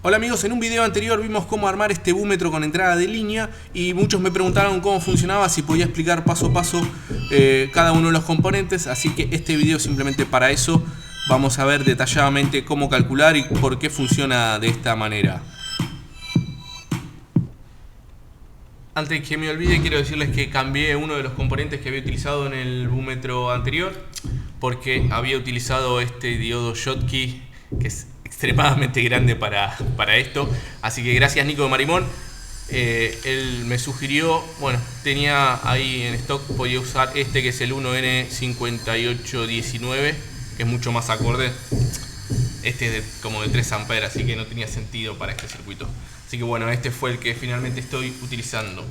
Hola amigos, en un video anterior vimos cómo armar este búmetro con entrada de línea y muchos me preguntaron cómo funcionaba, si podía explicar paso a paso cada uno de los componentes, así que este video simplemente para eso. Vamos a ver detalladamente cómo calcular y por qué funciona de esta manera. Antes que me olvide, quiero decirles que cambié uno de los componentes que había utilizado en el búmetro anterior porque había utilizado este diodo Schottky que es extremadamente grande para esto. Así que gracias Nico de Marimón. Él me sugirió, bueno, tenía ahí en stock, podía usar este que es el 1N5819, que es mucho más acorde. Este es como de 3 amperes, así que no tenía sentido para este circuito. Así que bueno, este fue el que finalmente estoy utilizando.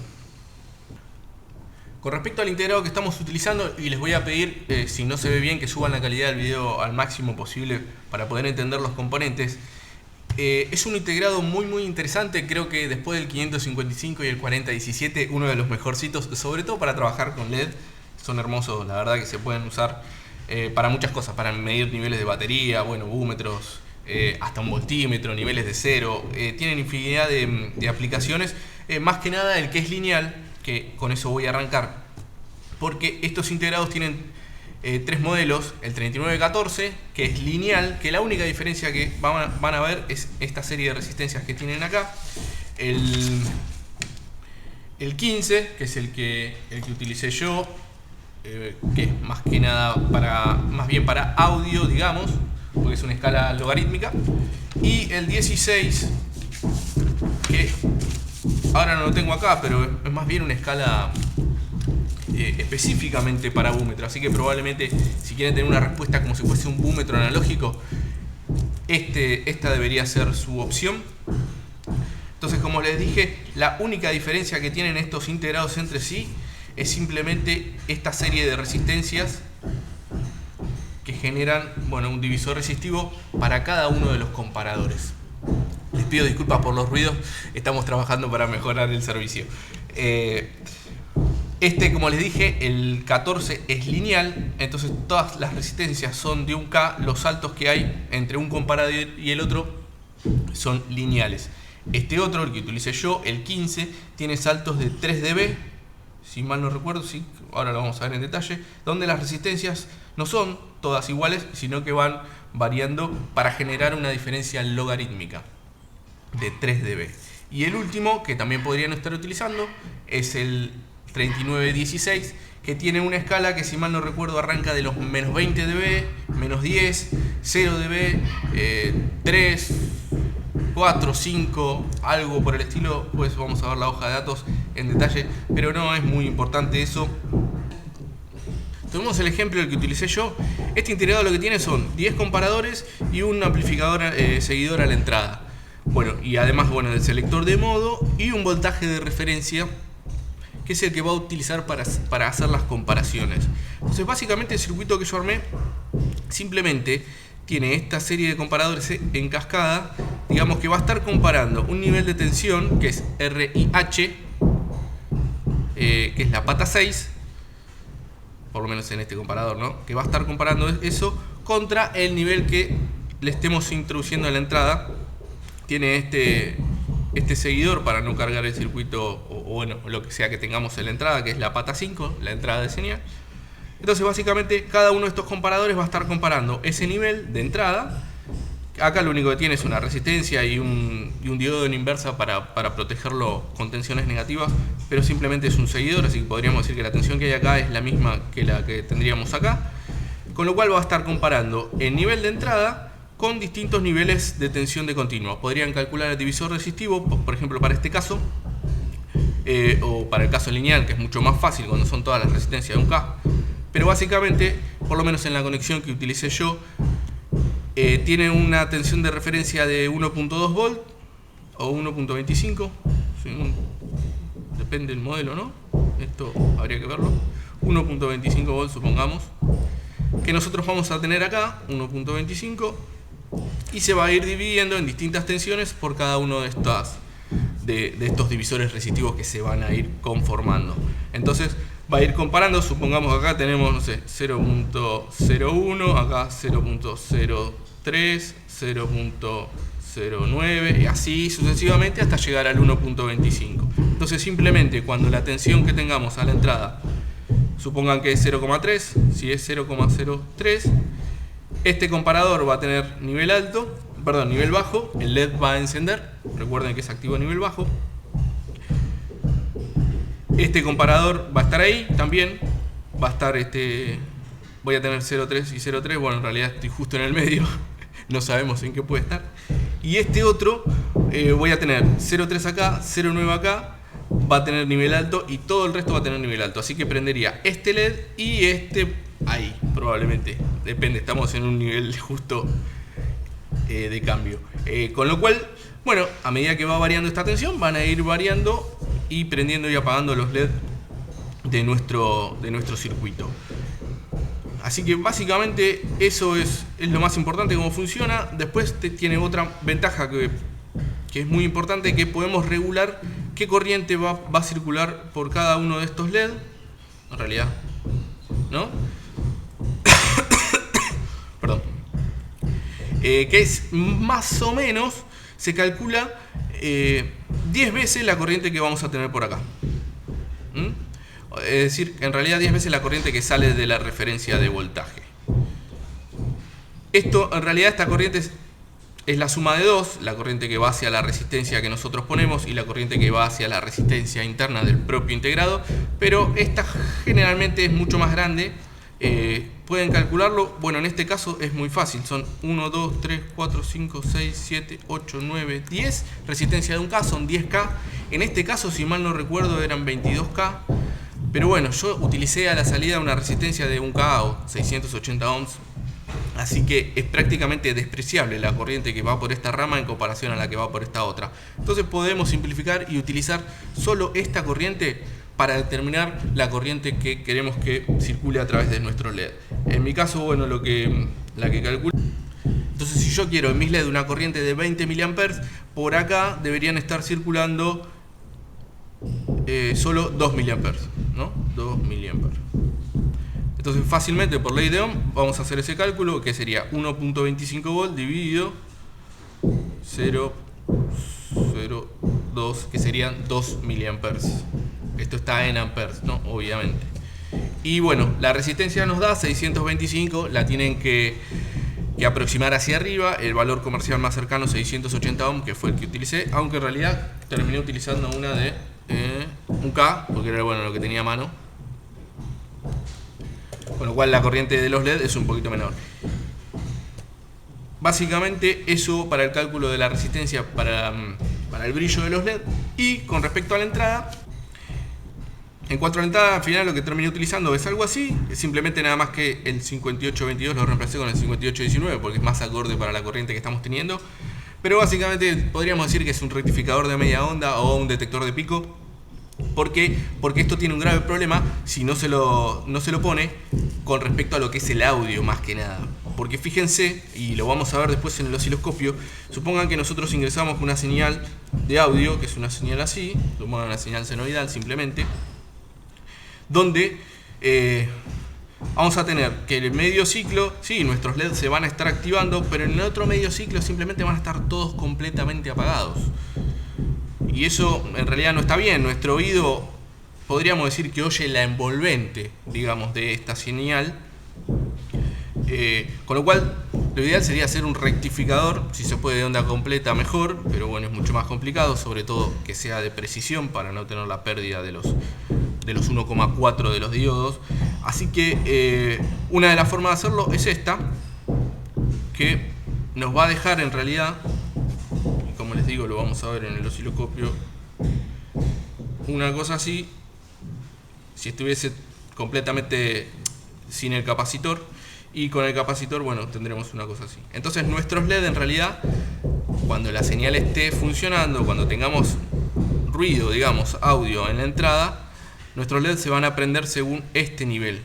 Con respecto al integrado que estamos utilizando, y les voy a pedir, si no se ve bien, que suban la calidad del video al máximo posible para poder entender los componentes. Es un integrado muy interesante, creo que después del 555 y el 4017, uno de los mejorcitos, sobre todo para trabajar con LED. Son hermosos, la verdad que se pueden usar para muchas cosas, para medir niveles de batería, bueno, búmetros, hasta un voltímetro, niveles de cero. Tienen infinidad de aplicaciones, más que nada el que es lineal, que con eso voy a arrancar, porque estos integrados tienen 3 modelos. El 3914, que es lineal, que la única diferencia que van a ver es esta serie de resistencias que tienen acá. El 15, que es el que utilicé yo, que es más que nada más bien para audio, digamos, porque es una escala logarítmica. Y el 16, que ahora no lo tengo acá, pero es más bien una escala específicamente para búmetro. Así que probablemente, si quieren tener una respuesta como si fuese un búmetro analógico, esta debería ser su opción. Entonces, como les dije, la única diferencia que tienen estos integrados entre sí es simplemente esta serie de resistencias que generan, bueno, un divisor resistivo para cada uno de los comparadores. Les pido disculpas por los ruidos, estamos trabajando para mejorar el servicio. Como les dije, el 14 es lineal, entonces todas las resistencias son de 1K, los saltos que hay entre un comparador y el otro son lineales. Este otro, el que utilicé yo, el 15, tiene saltos de 3 dB, si mal no recuerdo, sí, ahora lo vamos a ver en detalle, donde las resistencias no son todas iguales, sino que van variando para generar una diferencia logarítmica de 3 dB. Y el último, que también podrían estar utilizando, es el 3916, que tiene una escala que, si mal no recuerdo, arranca de los menos 20 dB, menos 10, 0 dB, 3, 4, 5, algo por el estilo. Pues vamos a ver la hoja de datos en detalle, pero no es muy importante eso. Tomemos el ejemplo del que utilicé yo. Este integrado lo que tiene son 10 comparadores y un amplificador seguidor a la entrada. Bueno, y además, bueno, el selector de modo y un voltaje de referencia, que es el que va a utilizar para hacer las comparaciones. Entonces, básicamente el circuito que yo armé simplemente tiene esta serie de comparadores en cascada, digamos, que va a estar comparando un nivel de tensión, que es RIH, que es la pata 6, por lo menos en este comparador, ¿no? Que va a estar comparando eso contra el nivel que le estemos introduciendo en la entrada. Tiene este seguidor para no cargar el circuito, o bueno, lo que sea que tengamos en la entrada, que es la pata 5, la entrada de señal. Entonces, básicamente, cada uno de estos comparadores va a estar comparando ese nivel de entrada. Acá lo único que tiene es una resistencia y un diodo en inversa para protegerlo con tensiones negativas, pero simplemente es un seguidor, así que podríamos decir que la tensión que hay acá es la misma que la que tendríamos acá. Con lo cual va a estar comparando el nivel de entrada con distintos niveles de tensión de continua. Podrían calcular el divisor resistivo, por ejemplo, para este caso, o para el caso lineal, que es mucho más fácil cuando son todas las resistencias de 1K. Pero básicamente, por lo menos en la conexión que utilicé yo, tiene una tensión de referencia de 1.2 volt o 1.25, depende del modelo, ¿no? Esto habría que verlo. 1.25 volt, supongamos, que nosotros vamos a tener acá, 1.25, y se va a ir dividiendo en distintas tensiones por cada uno de estos divisores resistivos que se van a ir conformando. Entonces va a ir comparando, supongamos acá tenemos, no sé, 0.01, acá 0.03, 0.05, 0,9 y así sucesivamente hasta llegar al 1.25. Entonces simplemente cuando la tensión que tengamos a la entrada, supongan que es 0,3, si es 0,03, este comparador va a tener nivel alto, perdón, nivel bajo, el LED va a encender, recuerden que es activo a nivel bajo. Este comparador va a estar ahí también, va a estar voy a tener 0,3 y 0,3, bueno, en realidad estoy justo en el medio, no sabemos en qué puede estar. Y este otro voy a tener 0,3 acá, 0,9 acá, va a tener nivel alto y todo el resto va a tener nivel alto. Así que prendería este LED y este ahí, probablemente. Depende, estamos en un nivel justo de cambio. Con lo cual, bueno, a medida que va variando esta tensión, van a ir variando y prendiendo y apagando los LED de nuestro circuito. Así que básicamente eso es lo más importante, cómo funciona. Después tiene otra ventaja que es muy importante, que podemos regular qué corriente va a circular por cada uno de estos LED. En realidad, ¿no? Perdón. Que es más o menos, se calcula 10 veces la corriente que vamos a tener por acá. Es decir, en realidad 10 veces la corriente que sale de la referencia de voltaje. Esto, en realidad, esta corriente es la suma de dos, la corriente que va hacia la resistencia que nosotros ponemos y la corriente que va hacia la resistencia interna del propio integrado, pero esta generalmente es mucho más grande. Pueden calcularlo, bueno, en este caso es muy fácil, son 1, 2, 3, 4, 5, 6, 7, 8, 9, 10, resistencia de 1K son 10K, en este caso, si mal no recuerdo, eran 22K, pero bueno, yo utilicé a la salida una resistencia de 1K o 680 ohms, así que es prácticamente despreciable la corriente que va por esta rama en comparación a la que va por esta otra. Entonces podemos simplificar y utilizar solo esta corriente para determinar la corriente que queremos que circule a través de nuestro LED. En mi caso, bueno, la que calculo. Entonces, si yo quiero en mis LED una corriente de 20 mA, por acá deberían estar circulando solo 2 mA, ¿no? 2 mA. Entonces, fácilmente por ley de Ohm vamos a hacer ese cálculo, que sería 1.25 volt dividido 0,02, que serían 2 mA. Esto está en amperes, ¿no? Obviamente. Y bueno, la resistencia nos da 625, la tienen que aproximar hacia arriba. El valor comercial más cercano, 680 ohm, que fue el que utilicé, aunque en realidad terminé utilizando una de 1K, porque era bueno lo que tenía a mano. Con lo cual la corriente de los LED es un poquito menor. Básicamente eso para el cálculo de la resistencia para el brillo de los LED. Y con respecto a la entrada, en cuanto a la entrada, al final lo que terminé utilizando es algo así, simplemente nada más que el 5822 lo reemplacé con el 5819 porque es más acorde para la corriente que estamos teniendo. Pero básicamente podríamos decir que es un rectificador de media onda o un detector de pico. ¿Por qué? Porque esto tiene un grave problema si no se lo pone con respecto a lo que es el audio más que nada. Porque fíjense, y lo vamos a ver después en el osciloscopio, supongan que nosotros ingresamos una señal de audio, que es una señal así, supongan una señal senoidal simplemente, donde vamos a tener que en el medio ciclo, sí, nuestros LEDs se van a estar activando, pero en el otro medio ciclo simplemente van a estar todos completamente apagados. Y eso en realidad no está bien. Nuestro oído, podríamos decir que oye la envolvente, digamos, de esta señal. Con lo cual, lo ideal sería hacer un rectificador, si se puede de onda completa mejor, pero bueno, es mucho más complicado, sobre todo que sea de precisión para no tener la pérdida de los 1,4 de los diodos. Así que una de las formas de hacerlo es esta, que nos va a dejar en realidad, y como les digo, lo vamos a ver en el osciloscopio, una cosa así, si estuviese completamente sin el capacitor, y con el capacitor, bueno, tendremos una cosa así. Entonces nuestros LED en realidad, cuando la señal esté funcionando, cuando tengamos ruido, digamos, audio en la entrada, nuestros LED se van a prender según este nivel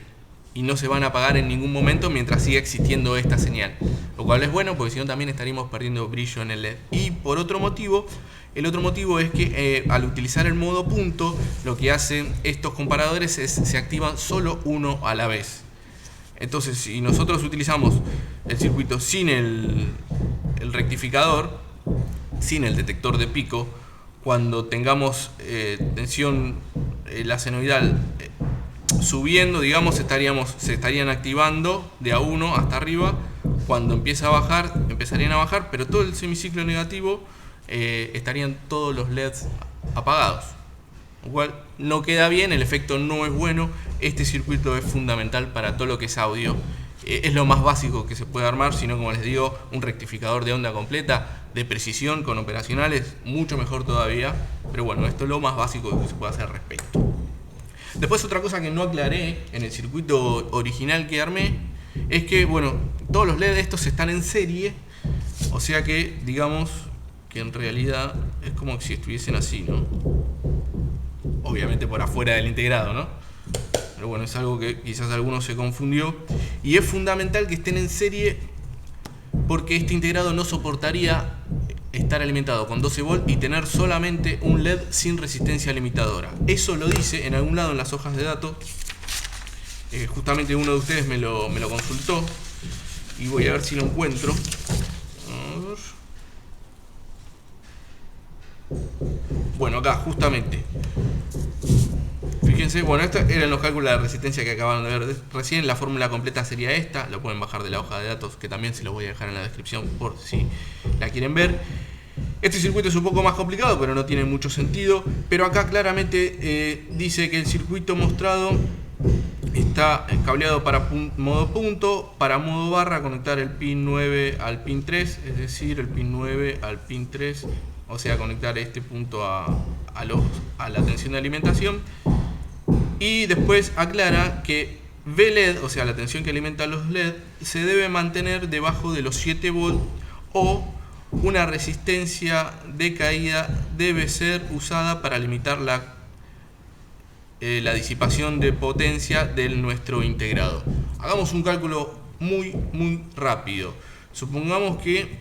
y no se van a apagar en ningún momento mientras siga existiendo esta señal, lo cual es bueno porque si no también estaríamos perdiendo brillo en el LED. Y por otro motivo, el otro motivo es que al utilizar el modo punto, lo que hacen estos comparadores es se activan solo uno a la vez. Entonces, si nosotros utilizamos el circuito sin el rectificador, sin el detector de pico, cuando tengamos tensión la senoidal subiendo, digamos, se estarían activando de a 1 hasta arriba. Cuando empieza a bajar, empezarían a bajar, pero todo el semiciclo negativo estarían todos los LEDs apagados. Lo cual no queda bien, el efecto no es bueno. Este circuito es fundamental para todo lo que es audio. Es lo más básico que se puede armar, sino, como les digo, un rectificador de onda completa, de precisión, con operacionales, mucho mejor todavía. Pero bueno, esto es lo más básico que se puede hacer al respecto. Después, otra cosa que no aclaré en el circuito original que armé, es que, bueno, todos los LED estos están en serie, o sea que, digamos, que en realidad es como si estuviesen así, ¿no? Obviamente por afuera del integrado, ¿no? Pero bueno, es algo que quizás alguno se confundió. Y es fundamental que estén en serie porque este integrado no soportaría estar alimentado con 12 volt y tener solamente un LED sin resistencia limitadora. Eso lo dice en algún lado en las hojas de datos. Justamente uno de ustedes me lo consultó y voy a ver si lo encuentro. A ver. Bueno, acá justamente. Fíjense, bueno, estos eran los cálculos de resistencia que acababan de ver recién. La fórmula completa sería esta. Lo pueden bajar de la hoja de datos, que también se los voy a dejar en la descripción por si la quieren ver. Este circuito es un poco más complicado, pero no tiene mucho sentido. Pero acá claramente dice que el circuito mostrado está cableado para modo punto, para modo barra, conectar el pin 9 al pin 3, es decir, el pin 9 al pin 3, o sea, conectar este punto a la tensión de alimentación. Y después aclara que VLED, o sea, la tensión que alimenta los LED, se debe mantener debajo de los 7 volt o una resistencia de caída debe ser usada para limitar la disipación de potencia de nuestro integrado. Hagamos un cálculo muy rápido. Supongamos que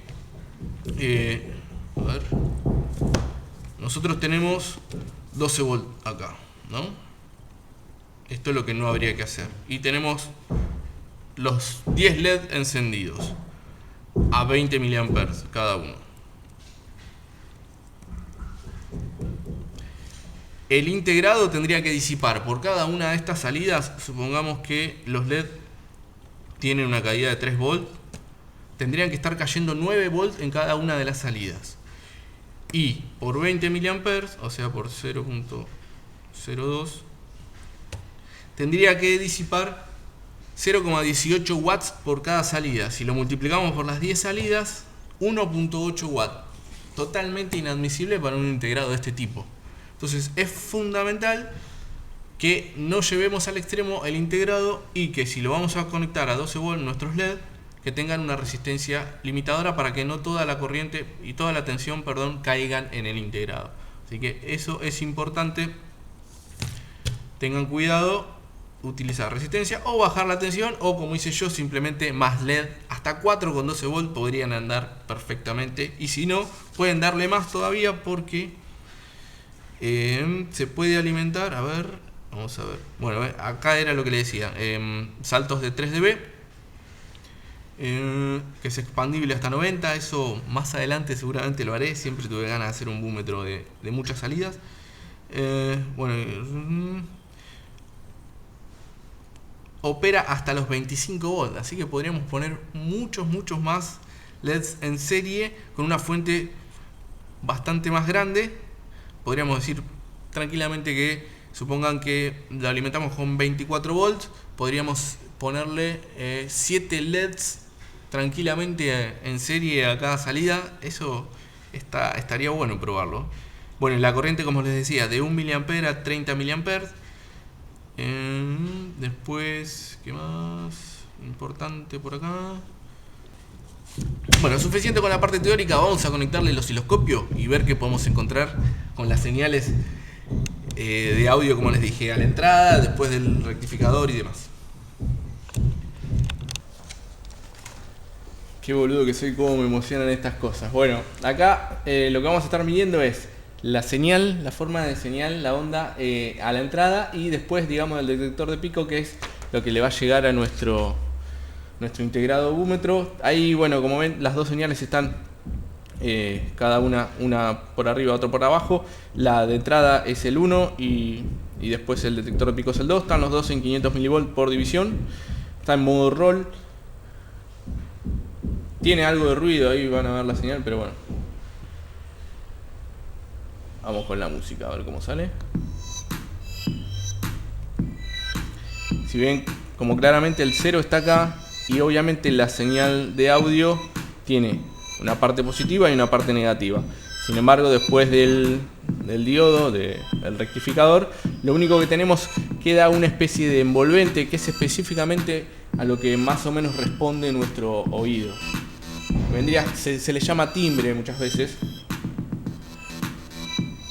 a ver, nosotros tenemos 12 volt acá, ¿no? Esto es lo que no habría que hacer. Y tenemos los 10 LED encendidos a 20 mA cada uno. El integrado tendría que disipar por cada una de estas salidas. Supongamos que los LED tienen una caída de 3 volt. Tendrían que estar cayendo 9 volts en cada una de las salidas. Y por 20 mA, o sea por 0.02, tendría que disipar 0,18 watts por cada salida. Si lo multiplicamos por las 10 salidas, 1.8 watts. Totalmente inadmisible para un integrado de este tipo. Entonces es fundamental que no llevemos al extremo el integrado y que si lo vamos a conectar a 12 volts nuestros LED, que tengan una resistencia limitadora para que no toda la corriente y toda la tensión, perdón, caigan en el integrado. Así que eso es importante. Tengan cuidado, utilizar resistencia o bajar la tensión, o como hice yo, simplemente más LED. Hasta 4 con 12 volt podrían andar perfectamente, y si no, pueden darle más todavía porque se puede alimentar. A ver, vamos a ver. Bueno, acá era lo que le decía, saltos de 3 dB, que es expandible hasta 90. Eso más adelante seguramente lo haré. Siempre tuve ganas de hacer un búmetro de muchas salidas. Bueno, opera hasta los 25 volts, así que podríamos poner muchos más LEDs en serie con una fuente bastante más grande. Podríamos decir tranquilamente que, supongan que lo alimentamos con 24 volts, podríamos ponerle 7 LEDs tranquilamente en serie a cada salida. Eso estaría bueno probarlo. Bueno, la corriente, como les decía, de 1 mA a 30 mA. Después, ¿qué más importante por acá? Bueno, suficiente con la parte teórica. Vamos a conectarle el osciloscopio y ver qué podemos encontrar con las señales de audio, como les dije, a la entrada, después del rectificador y demás. Qué boludo que soy, cómo me emocionan estas cosas. Bueno, acá lo que vamos a estar midiendo es la señal, la forma de señal, la onda a la entrada, y después, digamos, el detector de pico, que es lo que le va a llegar a nuestro integrado búmetro. Ahí, bueno, como ven, las dos señales están cada una por arriba, otra por abajo. La de entrada es el 1 y después el detector de pico es el 2. Están los dos en 500 mV por división. Está en modo roll. Tiene algo de ruido, ahí van a ver la señal, pero bueno. Vamos con la música, a ver cómo sale. Si ven, como claramente el 0 está acá, y obviamente la señal de audio tiene una parte positiva y una parte negativa. Sin embargo, después del diodo, del rectificador, lo único que tenemos queda una especie de envolvente que es específicamente a lo que más o menos responde nuestro oído. Se le llama timbre muchas veces.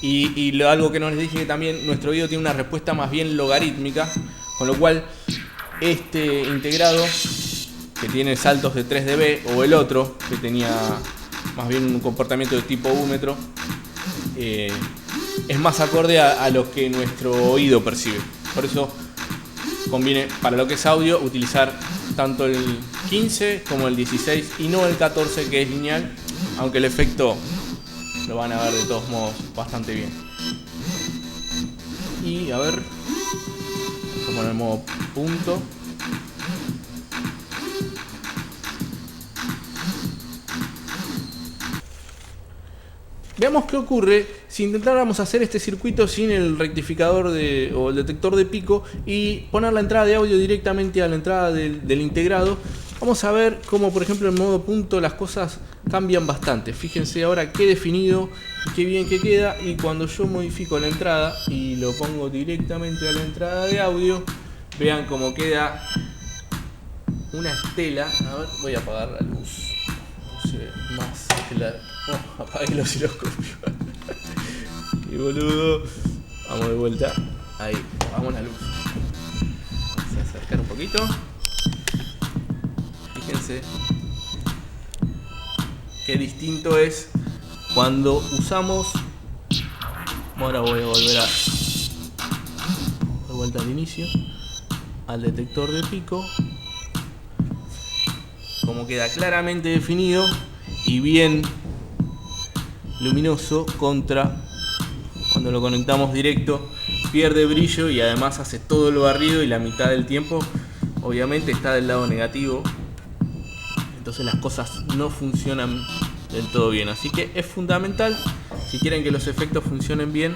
Y algo que no les dije, que también nuestro oído tiene una respuesta más bien logarítmica, con lo cual este integrado, que tiene saltos de 3 dB, o el otro, que tenía más bien un comportamiento de tipo búmetro, es más acorde a lo que nuestro oído percibe. Por eso conviene, para lo que es audio, utilizar tanto el 15 como el 16 y no el 14, que es lineal, aunque el efecto lo van a ver de todos modos bastante bien. Y a ver, vamos a poner el modo punto. Veamos qué ocurre si intentáramos hacer este circuito sin el rectificador o el detector de pico y poner la entrada de audio directamente a la entrada del integrado. Vamos a ver cómo, por ejemplo, en modo punto las cosas cambian bastante. Fíjense ahora qué definido y qué bien que queda. Y cuando yo modifico la entrada y lo pongo directamente a la entrada de audio, vean cómo queda una estela. A ver, voy a apagar la luz. Puse más claro. No, apagué el osciloscopio. Qué boludo. Vamos de vuelta. Ahí, vamos la luz. Vamos a acercar un poquito. Fíjense qué distinto es cuando usamos. Ahora voy a volver de vuelta al inicio, al detector de pico. Como queda claramente definido y bien luminoso, contra cuando lo conectamos directo pierde brillo y además hace todo lo barrido, y la mitad del tiempo obviamente está del lado negativo. Entonces las cosas no funcionan del todo bien. Así que es fundamental, si quieren que los efectos funcionen bien,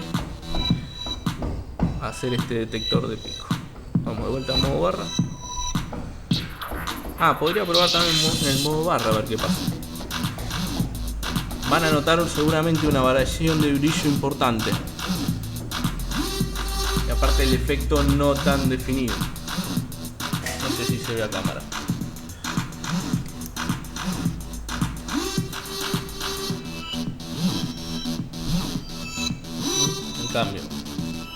hacer este detector de pico. Vamos de vuelta a modo barra. Podría probar también en el modo barra a ver qué pasa. Van a notar seguramente una variación de brillo importante. Y aparte el efecto no tan definido. No sé si se ve a cámara. En cambio,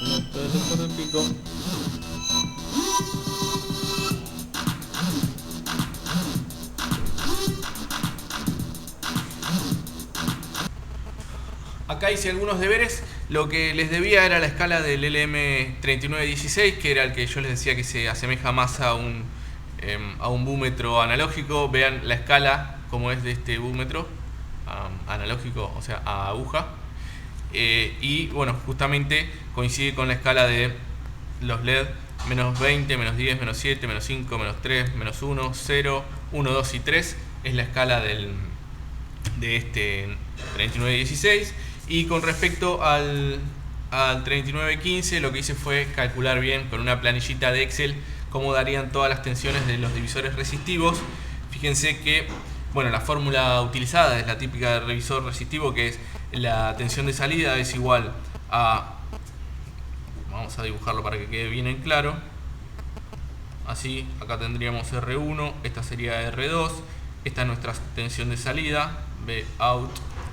nuestro detector de pico acá hice algunos deberes. Lo que les debía era la escala del LM3916, que era el que yo les decía que se asemeja más a un búmetro analógico. Vean la escala como es de este búmetro analógico, o sea, a aguja. Y bueno, justamente coincide con la escala de los LED: menos 20, menos 10, menos 7, menos 5, menos 3, menos 1, 0, 1, 2 y 3. Es la escala de este 3916. Y con respecto al 3915, lo que hice fue calcular bien con una planillita de Excel cómo darían todas las tensiones de los divisores resistivos. Fíjense que, bueno, la fórmula utilizada es la típica del revisor resistivo, que es la tensión de salida es igual a... Vamos a dibujarlo para que quede bien en claro. Así, acá tendríamos R1, esta sería R2, esta es nuestra tensión de salida, B out.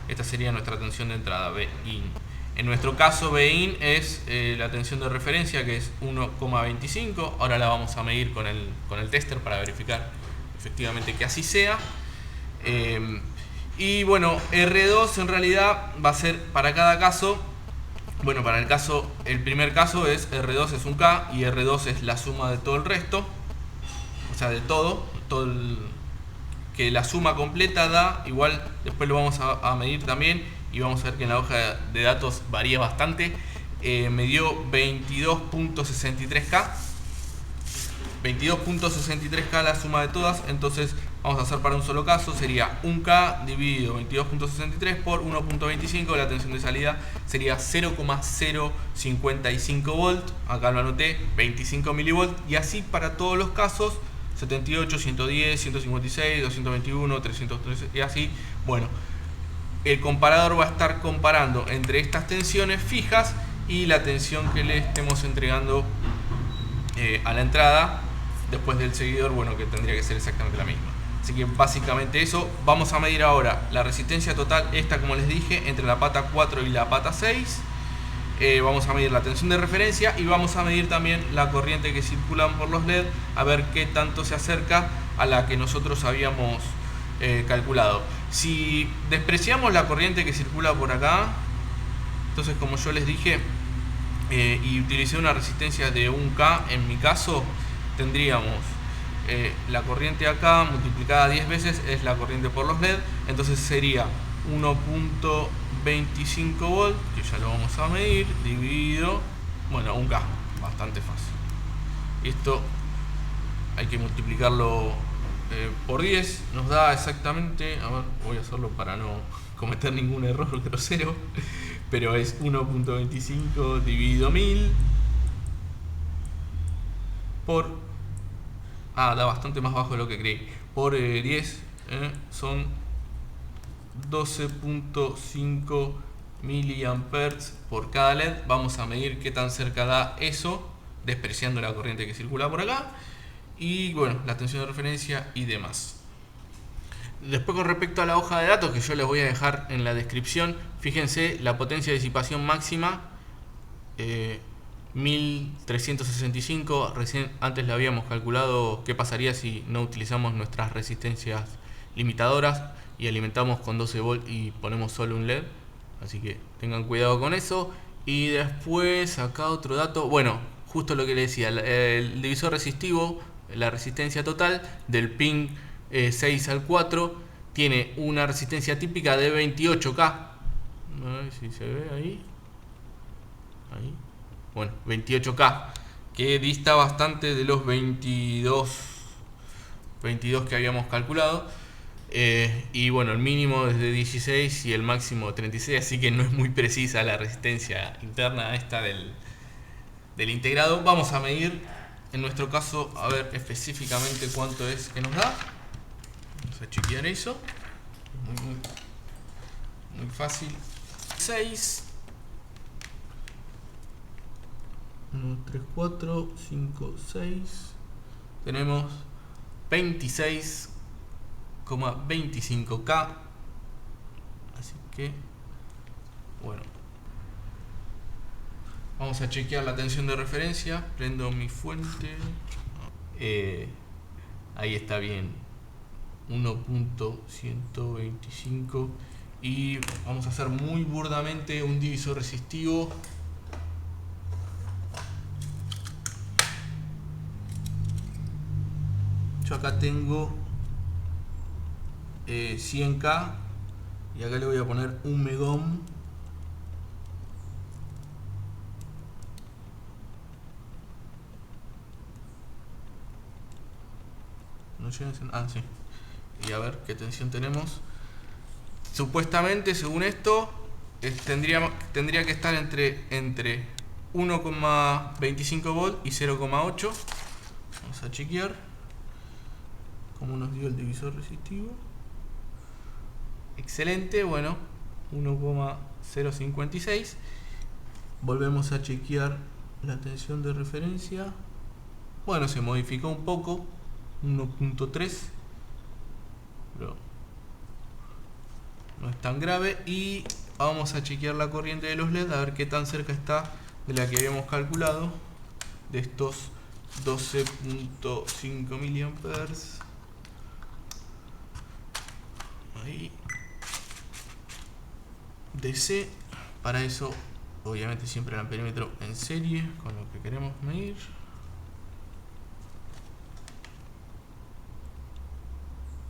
Esta sería nuestra tensión de entrada, B-in. En nuestro caso, B-in es la tensión de referencia, que es 1,25. Ahora la vamos a medir con el tester para verificar efectivamente que así sea. Y bueno, R2 en realidad va a ser para cada caso. Bueno, para el primer caso es R2 es un K y R2 es la suma de todo el resto. O sea, de todo que la suma completa da, igual después lo vamos a medir también y vamos a ver que en la hoja de datos varía bastante. Me dio 22.63K. 22.63K la suma de todas, entonces vamos a hacer para un solo caso, sería 1K dividido 22.63 por 1.25, la tensión de salida sería 0,055 volt, acá lo anoté, 25 milivolt, y así para todos los casos, 78, 110, 156, 221, 313 y así. Bueno, el comparador va a estar comparando entre estas tensiones fijas y la tensión que le estemos entregando a la entrada después del seguidor, bueno, que tendría que ser exactamente la misma. Así que básicamente eso. Vamos a medir ahora la resistencia total, esta como les dije, entre la pata 4 y la pata 6. Vamos a medir la tensión de referencia y vamos a medir también la corriente que circulan por los LED, a ver qué tanto se acerca a la que nosotros habíamos calculado. Si despreciamos la corriente que circula por acá, entonces, como yo les dije, y utilicé una resistencia de 1K, en mi caso tendríamos la corriente acá multiplicada 10 veces es la corriente por los LED, entonces sería 1.25 volt, que ya lo vamos a medir, dividido, bueno, 1K, bastante fácil. Esto hay que multiplicarlo por 10, nos da exactamente, a ver, voy a hacerlo para no cometer ningún error grosero, pero es 1.25 dividido 1000 por... da bastante más bajo de lo que creí. Por 10 son 12.5 miliamperes por cada LED. Vamos a medir qué tan cerca da eso, despreciando la corriente que circula por acá. Y bueno, la tensión de referencia y demás. Después, con respecto a la hoja de datos, que yo les voy a dejar en la descripción, fíjense la potencia de disipación máxima, 1365. Recién antes le habíamos calculado qué pasaría si no utilizamos nuestras resistencias limitadoras y alimentamos con 12 volt y ponemos solo un LED, así que tengan cuidado con eso. Y después acá otro dato, bueno, justo lo que le decía, el divisor resistivo, la resistencia total del pin 6 al 4 tiene una resistencia típica de 28K. A ver si se ve ahí. Bueno, 28K, que dista bastante de los 22 que habíamos calculado. Y bueno, el mínimo es de 16 y el máximo 36, así que no es muy precisa la resistencia interna esta del integrado. Vamos a medir, en nuestro caso, a ver específicamente cuánto es que nos da. Vamos a chequear eso. Muy fácil. 6. 1, 3, 4, 5, 6. Tenemos 26,25K. Así que, bueno. Vamos a chequear la tensión de referencia. Prendo mi fuente. Ahí está bien. 1.125. Y vamos a hacer muy burdamente un divisor resistivo. Yo acá tengo 100K y acá le voy a poner un megón. No llega a... sí. Y a ver qué tensión tenemos. Supuestamente, según esto, tendría que estar entre 1,25 volt y 0,8. Vamos a chequear cómo nos dio el divisor resistivo. Excelente, bueno, 1,056. Volvemos a chequear la tensión de referencia. Bueno, se modificó un poco, 1.3, pero no es tan grave. Y vamos a chequear la corriente de los LED, a ver qué tan cerca está de la que habíamos calculado, de estos 12.5 miliamperes. Ahí. DC. Para eso, obviamente, siempre el amperímetro en serie con lo que queremos medir.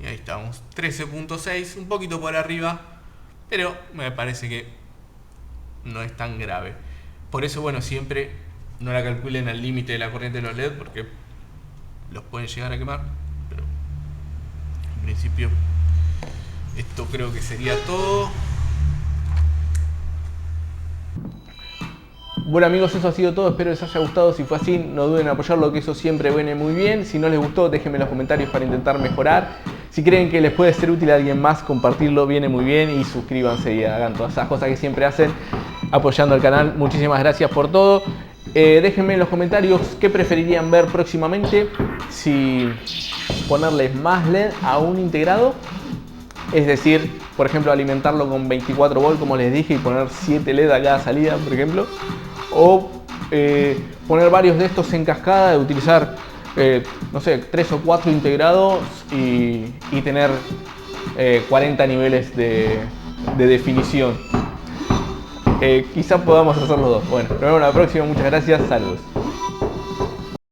Y ahí estamos, 13.6, un poquito por arriba, pero me parece que no es tan grave. Por eso, bueno, siempre no la calculen al límite de la corriente de los LED porque los pueden llegar a quemar. Pero en principio esto creo que sería todo. Bueno amigos, eso ha sido todo, espero les haya gustado. Si fue así, no duden en apoyarlo, que eso siempre viene muy bien. Si no les gustó, déjenme en los comentarios para intentar mejorar. Si creen que les puede ser útil a alguien más, compartirlo viene muy bien. Y suscríbanse y hagan todas esas cosas que siempre hacen apoyando al canal. Muchísimas gracias por todo. Déjenme en los comentarios qué preferirían ver próximamente. Si ponerles más LED a un integrado, es decir, por ejemplo, alimentarlo con 24 volt como les dije y poner 7 LED a cada salida, por ejemplo. O poner varios de estos en cascada, utilizar, no sé, 3 o 4 integrados y tener 40 niveles de definición. Quizá podamos hacer los dos. Bueno, nos vemos la próxima, muchas gracias, saludos.